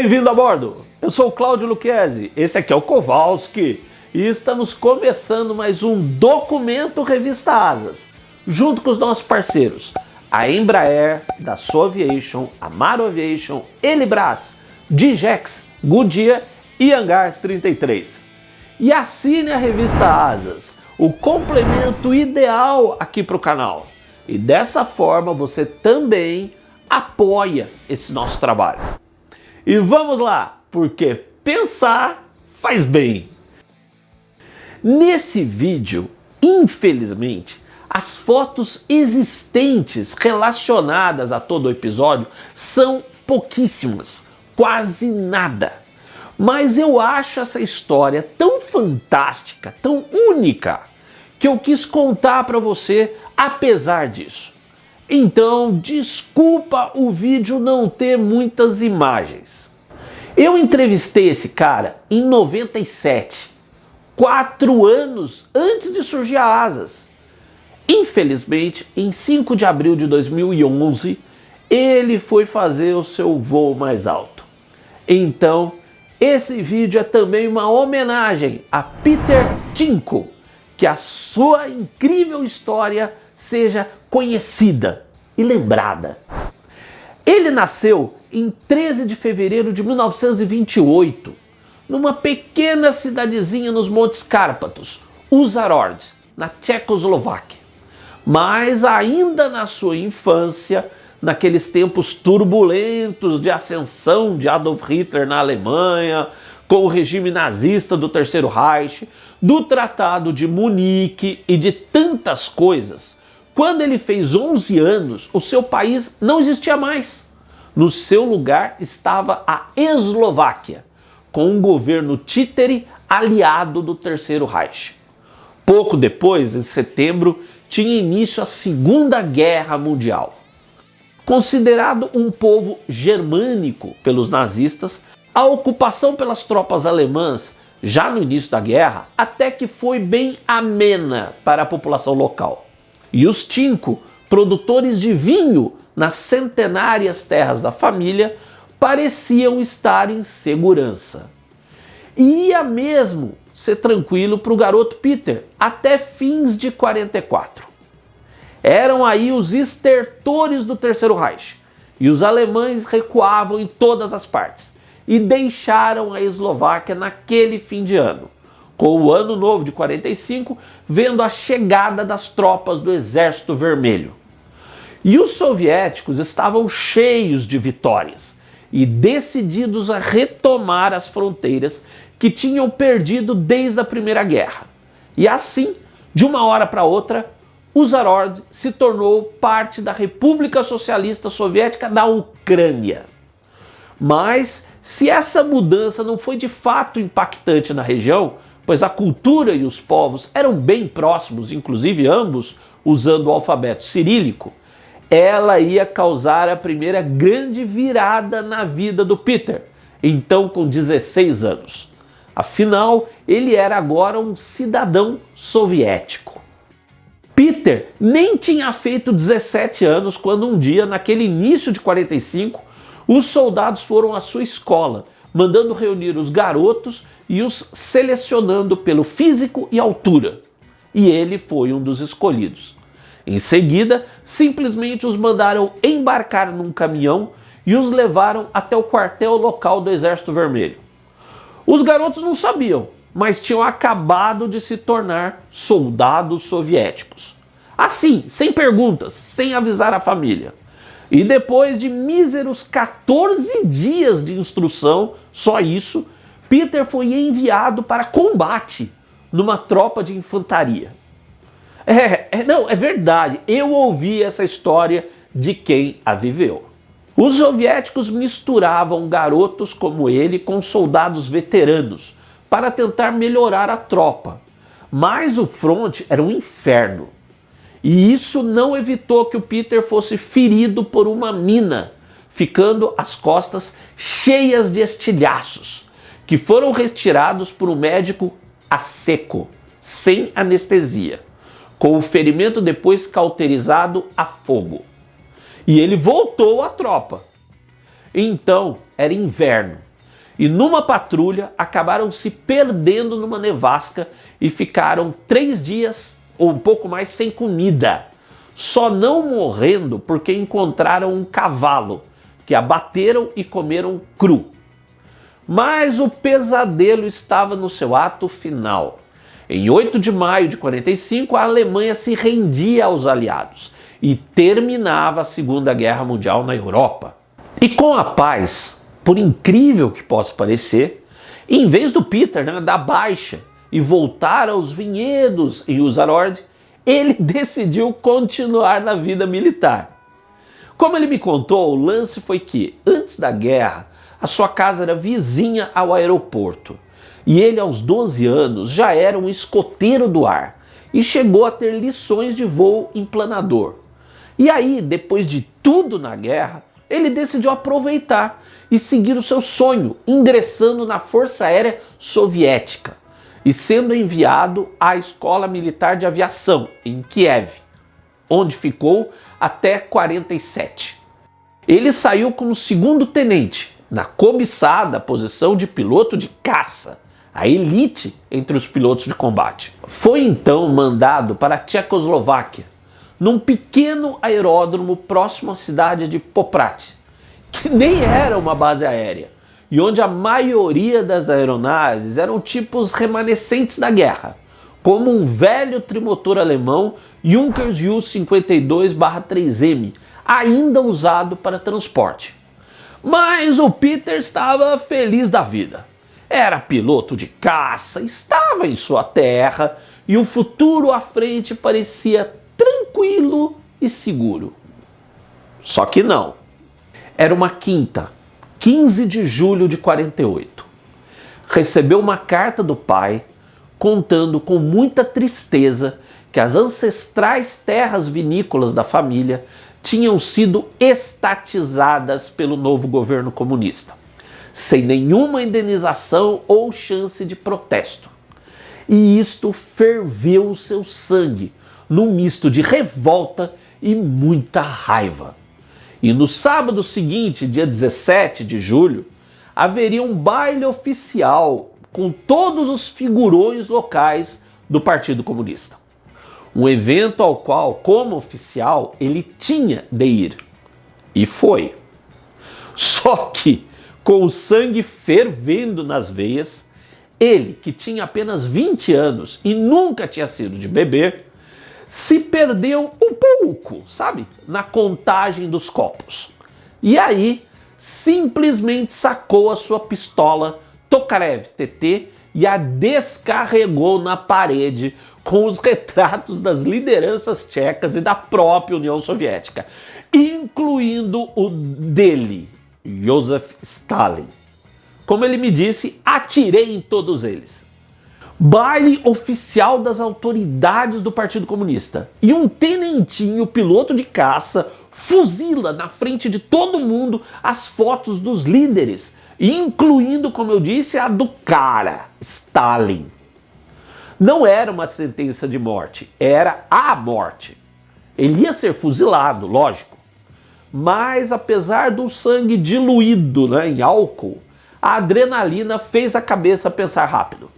Bem-vindo a bordo! Eu sou o Cláudio Lucchesi, esse aqui é o Kowalski e estamos começando mais um Documento Revista Asas, junto com os nossos parceiros, a Embraer, Dassault Aviation, Amaro Aviation, Elibras, Digex, Goodyear e Hangar 33. E assine a revista Asas, o complemento ideal aqui para o canal. E dessa forma você também apoia esse nosso trabalho. E vamos lá, porque pensar faz bem. Nesse vídeo, infelizmente, as fotos existentes relacionadas a todo o episódio são pouquíssimas, quase nada. Mas eu acho essa história tão fantástica, tão única, que eu quis contar para você apesar disso. Então, desculpa o vídeo não ter muitas imagens. Eu entrevistei esse cara em 97, 4 anos antes de surgir a Asas. Infelizmente, em 5 de abril de 2011, ele foi fazer o seu voo mais alto. Então, esse vídeo é também uma homenagem a Peter Tinko, que a sua incrível história seja conhecida e lembrada. Ele nasceu em 13 de fevereiro de 1928, numa pequena cidadezinha nos Montes Cárpatos, Užhorod, na Tchecoslováquia. Mas ainda na sua infância, naqueles tempos turbulentos de ascensão de Adolf Hitler na Alemanha, com o regime nazista do Terceiro Reich, do Tratado de Munique e de tantas coisas, quando ele fez 11 anos, o seu país não existia mais. No seu lugar estava a Eslováquia, com um governo títere aliado do Terceiro Reich. Pouco depois, em setembro, tinha início a Segunda Guerra Mundial. Considerado um povo germânico pelos nazistas, a ocupação pelas tropas alemãs, já no início da guerra, até que foi bem amena para a população local. E os Tinko, produtores de vinho nas centenárias terras da família, pareciam estar em segurança. E ia mesmo ser tranquilo para o garoto Peter até fins de 44. Eram aí os estertores do Terceiro Reich, e os alemães recuavam em todas as partes, e deixaram a Eslováquia naquele fim de ano, com o Ano Novo de 45, vendo a chegada das tropas do Exército Vermelho. E os soviéticos estavam cheios de vitórias e decididos a retomar as fronteiras que tinham perdido desde a Primeira Guerra. E assim, de uma hora para outra, Užhorod se tornou parte da República Socialista Soviética da Ucrânia. Mas, se essa mudança não foi de fato impactante na região, pois a cultura e os povos eram bem próximos, inclusive ambos usando o alfabeto cirílico, ela ia causar a primeira grande virada na vida do Peter, então com 16 anos. Afinal, ele era agora um cidadão soviético. Peter nem tinha feito 17 anos quando um dia, naquele início de 45, os soldados foram à sua escola, mandando reunir os garotos e os selecionando pelo físico e altura. E ele foi um dos escolhidos. Em seguida, simplesmente os mandaram embarcar num caminhão e os levaram até o quartel local do Exército Vermelho. Os garotos não sabiam, mas tinham acabado de se tornar soldados soviéticos. Assim, sem perguntas, sem avisar a família. E depois de míseros 14 dias de instrução, só isso, Peter foi enviado para combate numa tropa de infantaria. É verdade, eu ouvi essa história de quem a viveu. Os soviéticos misturavam garotos como ele com soldados veteranos para tentar melhorar a tropa. Mas o fronte era um inferno. E isso não evitou que o Peter fosse ferido por uma mina, ficando as costas cheias de estilhaços, que foram retirados por um médico a seco, sem anestesia, com o ferimento depois cauterizado a fogo. E ele voltou à tropa. Então, era inverno, e numa patrulha acabaram se perdendo numa nevasca e ficaram 3 dias ou um pouco mais sem comida, só não morrendo porque encontraram um cavalo que abateram e comeram cru. Mas o pesadelo estava no seu ato final. Em 8 de maio de 45, a Alemanha se rendia aos aliados e terminava a Segunda Guerra Mundial na Europa. E com a paz, por incrível que possa parecer, em vez do Peter dar baixa e voltar aos vinhedos em Uzarord, ele decidiu continuar na vida militar. Como ele me contou, o lance foi que, antes da guerra, a sua casa era vizinha ao aeroporto. E ele, aos 12 anos, já era um escoteiro do ar e chegou a ter lições de voo em planador. E aí, depois de tudo na guerra, ele decidiu aproveitar e seguir o seu sonho, ingressando na Força Aérea Soviética e sendo enviado à Escola Militar de Aviação, em Kiev, onde ficou até 47. Ele saiu como segundo tenente, na cobiçada posição de piloto de caça, a elite entre os pilotos de combate. Foi então mandado para a Tchecoslováquia, num pequeno aeródromo próximo à cidade de Poprad, que nem era uma base aérea, e onde a maioria das aeronaves eram tipos remanescentes da guerra, como um velho trimotor alemão Junkers Ju-52-3M, ainda usado para transporte. Mas o Peter estava feliz da vida. Era piloto de caça, estava em sua terra e o futuro à frente parecia tranquilo e seguro. Só que não. Era uma quinta, 15 de julho de 48. Recebeu uma carta do pai contando com muita tristeza que as ancestrais terras vinícolas da família tinham sido estatizadas pelo novo governo comunista, sem nenhuma indenização ou chance de protesto. E isto ferveu o seu sangue, num misto de revolta e muita raiva. E no sábado seguinte, dia 17 de julho, haveria um baile oficial com todos os figurões locais do Partido Comunista. Um evento ao qual, como oficial, ele tinha de ir. E foi. Só que, com o sangue fervendo nas veias, ele, que tinha apenas 20 anos e nunca tinha sido de beber, se perdeu um pouco, sabe? Na contagem dos copos. E aí, simplesmente sacou a sua pistola Tokarev TT e a descarregou na parede com os retratos das lideranças tchecas e da própria União Soviética, incluindo o dele, Joseph Stalin. Como ele me disse, atirei em todos eles. Baile oficial das autoridades do Partido Comunista. E um tenentinho, piloto de caça, fuzila na frente de todo mundo as fotos dos líderes, incluindo, como eu disse, a do cara, Stalin. Não era uma sentença de morte, era a morte. Ele ia ser fuzilado, lógico. Mas apesar do sangue diluído, em álcool, a adrenalina fez a cabeça pensar rápido.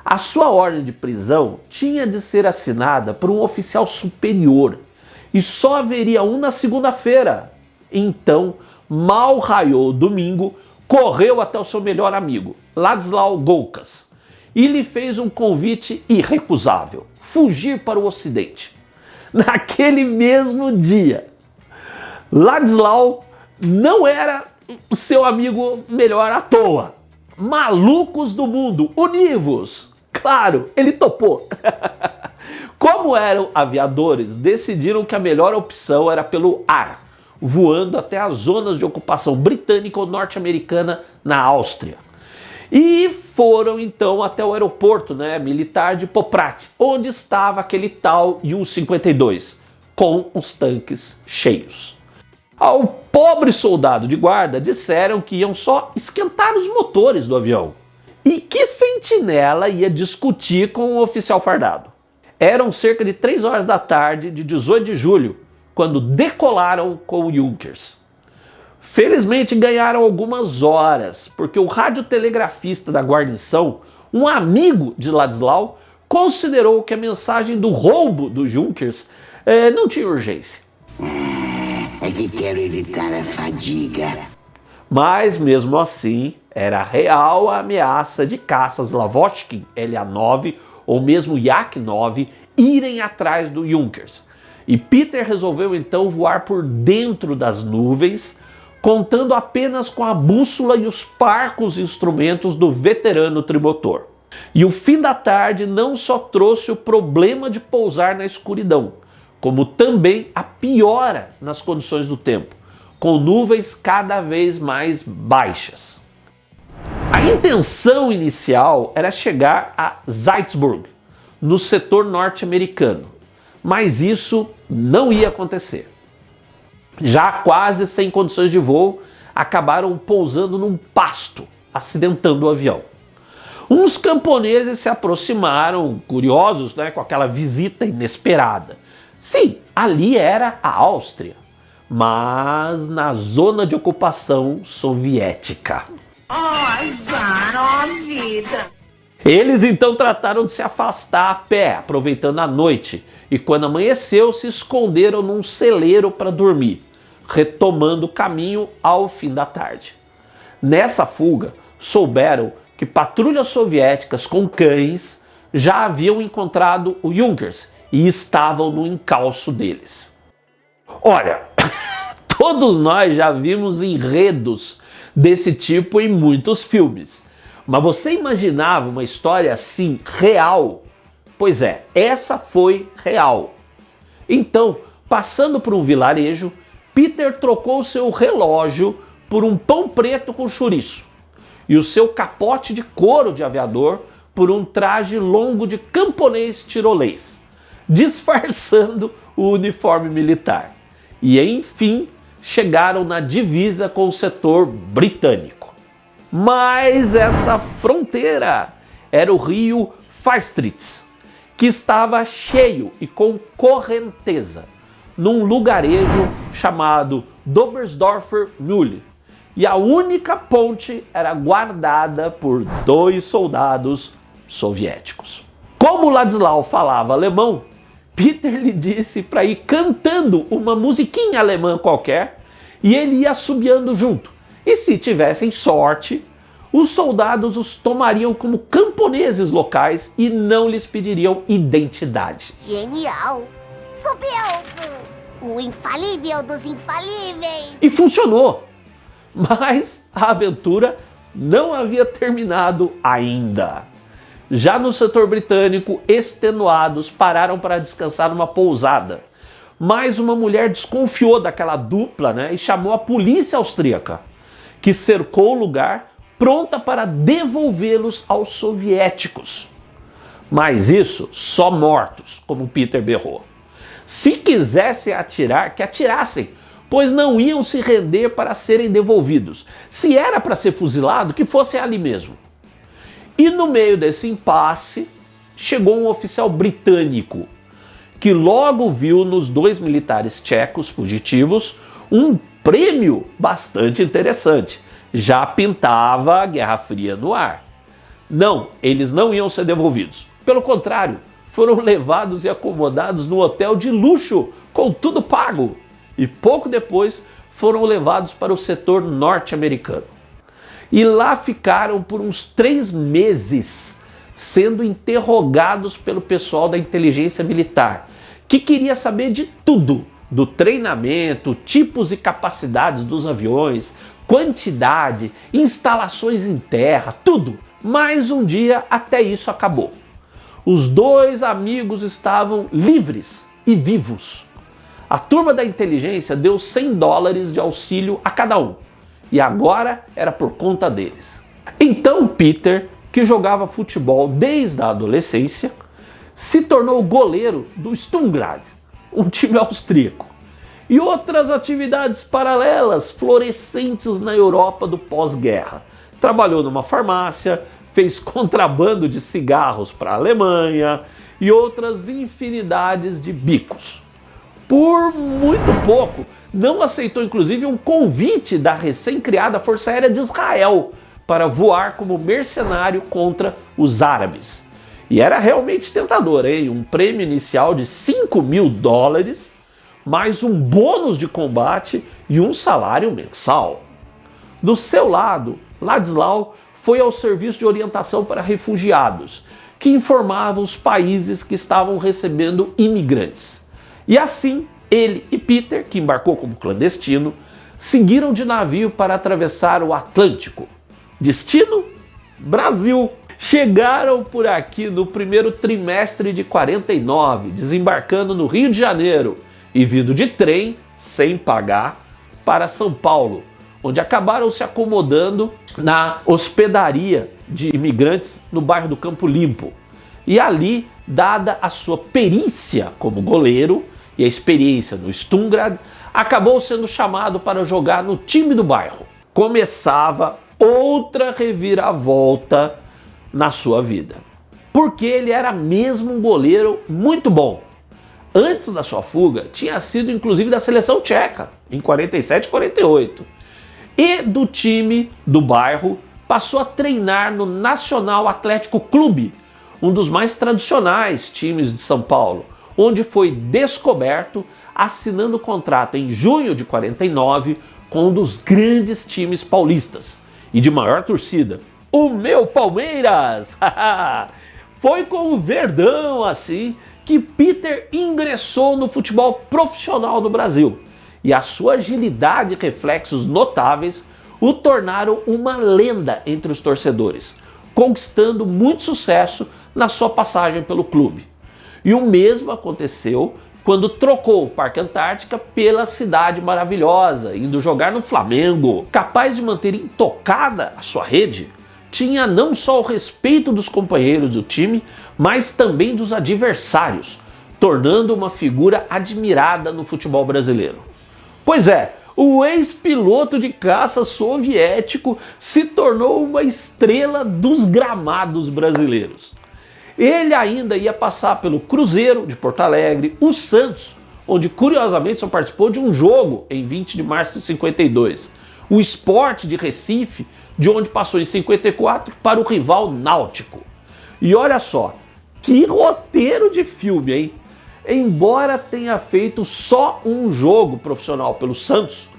A sua ordem de prisão tinha de ser assinada por um oficial superior e só haveria um na segunda-feira. Então, mal raiou o domingo, correu até o seu melhor amigo, Ladislau Golkas, e lhe fez um convite irrecusável: fugir para o Ocidente. Naquele mesmo dia, Ladislau não era o seu amigo melhor à toa. Malucos do mundo, univos! Claro, ele topou. Como eram aviadores, decidiram que a melhor opção era pelo ar, voando até as zonas de ocupação britânica ou norte-americana na Áustria. E foram então até o aeroporto militar de Poprad, onde estava aquele tal Ju-52, com os tanques cheios. Ao pobre soldado de guarda disseram que iam só esquentar os motores do avião. E que sentinela ia discutir com o oficial fardado? Eram cerca de 3 horas da tarde de 18 de julho, quando decolaram com o Junkers. Felizmente ganharam algumas horas, porque o radiotelegrafista da guarnição, um amigo de Ladislau, considerou que a mensagem do roubo do Junkers não tinha urgência. É que quero evitar a fadiga. Mas mesmo assim, era real a ameaça de caças Lavochkin LA-9 ou mesmo Yak-9 irem atrás do Junkers. E Peter resolveu então voar por dentro das nuvens, contando apenas com a bússola e os parcos instrumentos do veterano trimotor. E o fim da tarde não só trouxe o problema de pousar na escuridão, como também a piora nas condições do tempo, com nuvens cada vez mais baixas. A intenção inicial era chegar a Salzburg, no setor norte-americano, mas isso não ia acontecer. Já quase sem condições de voo, acabaram pousando num pasto, acidentando o avião. Uns camponeses se aproximaram, curiosos, com aquela visita inesperada. Sim, ali era a Áustria, mas na zona de ocupação soviética. Vida! Eles então trataram de se afastar a pé, aproveitando a noite, e quando amanheceu se esconderam num celeiro para dormir, retomando o caminho ao fim da tarde. Nessa fuga, souberam que patrulhas soviéticas com cães já haviam encontrado o Junkers e estavam no encalço deles. Olha, todos nós já vimos enredos desse tipo em muitos filmes, mas você imaginava uma história assim real? Pois é, essa foi real. Então, passando por um vilarejo, Peter trocou seu relógio por um pão preto com chouriço e o seu capote de couro de aviador por um traje longo de camponês tirolês, disfarçando o uniforme militar. E enfim, chegaram na divisa com o setor britânico. Mas essa fronteira era o rio Feistritz, que estava cheio e com correnteza, num lugarejo chamado Dobersdorfer Mühle, e a única ponte era guardada por 2 soldados soviéticos. Como Ladislau falava alemão, Peter lhe disse para ir cantando uma musiquinha alemã qualquer e ele ia assobiando junto. E se tivessem sorte, os soldados os tomariam como camponeses locais e não lhes pediriam identidade. Genial! Subiu! O infalível dos infalíveis! E funcionou! Mas a aventura não havia terminado ainda. Já no setor britânico, extenuados, pararam para descansar numa pousada. Mas uma mulher desconfiou daquela dupla, e chamou a polícia austríaca, que cercou o lugar, pronta para devolvê-los aos soviéticos. Mas isso só mortos, como Peter berrou. Se quisessem atirar, que atirassem, pois não iam se render para serem devolvidos. Se era para ser fuzilado, que fosse ali mesmo. E no meio desse impasse, chegou um oficial britânico, que logo viu nos 2 militares tchecos fugitivos um prêmio bastante interessante. Já pintava a Guerra Fria no ar. Não, eles não iam ser devolvidos. Pelo contrário, foram levados e acomodados no hotel de luxo, com tudo pago. E pouco depois foram levados para o setor norte-americano. E lá ficaram por uns 3 meses, sendo interrogados pelo pessoal da inteligência militar, que queria saber de tudo, do treinamento, tipos e capacidades dos aviões, quantidade, instalações em terra, tudo. Mas um dia até isso acabou. Os 2 amigos estavam livres e vivos. A turma da inteligência deu $100 de auxílio a cada um. E agora era por conta deles. Então Peter, que jogava futebol desde a adolescência, se tornou goleiro do Sturm Graz, um time austríaco. E outras atividades paralelas florescentes na Europa do pós-guerra. Trabalhou numa farmácia, fez contrabando de cigarros para a Alemanha e outras infinidades de bicos. por muito pouco. Não aceitou inclusive um convite da recém-criada Força Aérea de Israel para voar como mercenário contra os árabes. E era realmente tentador, hein? Um prêmio inicial de $5.000, mais um bônus de combate e um salário mensal. Do seu lado, Ladislau foi ao serviço de orientação para refugiados, que informava os países que estavam recebendo imigrantes. E assim, ele e Peter, que embarcou como clandestino, seguiram de navio para atravessar o Atlântico. Destino? Brasil. Chegaram por aqui no primeiro trimestre de 49, desembarcando no Rio de Janeiro e vindo de trem, sem pagar, para São Paulo, onde acabaram se acomodando na hospedaria de imigrantes no bairro do Campo Limpo. E ali, dada a sua perícia como goleiro e a experiência no Sturmgrad, acabou sendo chamado para jogar no time do bairro. Começava outra reviravolta na sua vida, porque ele era mesmo um goleiro muito bom. Antes da sua fuga, tinha sido inclusive da seleção tcheca, em 47 e 48. E do time do bairro, passou a treinar no Nacional Atlético Clube, um dos mais tradicionais times de São Paulo, onde foi descoberto assinando contrato em junho de 49 com um dos grandes times paulistas e de maior torcida, o meu Palmeiras. Foi com o Verdão, assim, que Peter ingressou no futebol profissional no Brasil. E a sua agilidade e reflexos notáveis o tornaram uma lenda entre os torcedores, conquistando muito sucesso na sua passagem pelo clube. E o mesmo aconteceu quando trocou o Parque Antártica pela Cidade Maravilhosa, indo jogar no Flamengo. Capaz de manter intocada a sua rede, tinha não só o respeito dos companheiros do time, mas também dos adversários, tornando uma figura admirada no futebol brasileiro. Pois é, o ex-piloto de caça soviético se tornou uma estrela dos gramados brasileiros. Ele ainda ia passar pelo Cruzeiro de Porto Alegre, o Santos, onde curiosamente só participou de um jogo em 20 de março de 52, o Sport de Recife, de onde passou em 54 para o rival Náutico. E olha só, que roteiro de filme, hein? Embora tenha feito só um jogo profissional pelo Santos,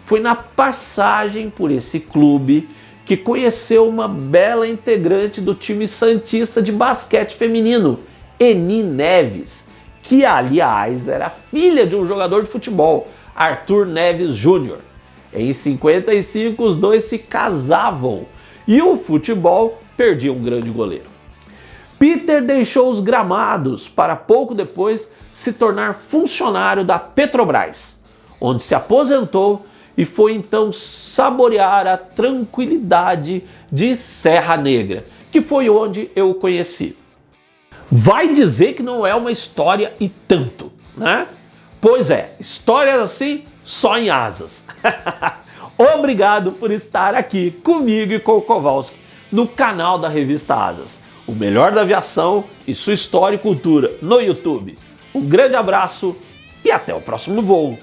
foi na passagem por esse clube que conheceu uma bela integrante do time santista de basquete feminino, Eni Neves, que aliás era filha de um jogador de futebol, Arthur Neves Jr. Em 55 os dois se casavam e o futebol perdia um grande goleiro. Peter deixou os gramados para pouco depois se tornar funcionário da Petrobras, onde se aposentou e foi então saborear a tranquilidade de Serra Negra, que foi onde eu o conheci. Vai dizer que não é uma história e tanto, né? Pois é, histórias assim só em asas. Obrigado por estar aqui comigo e com o Kowalski no canal da revista Asas, o melhor da aviação e sua história e cultura no YouTube. Um grande abraço e até o próximo voo.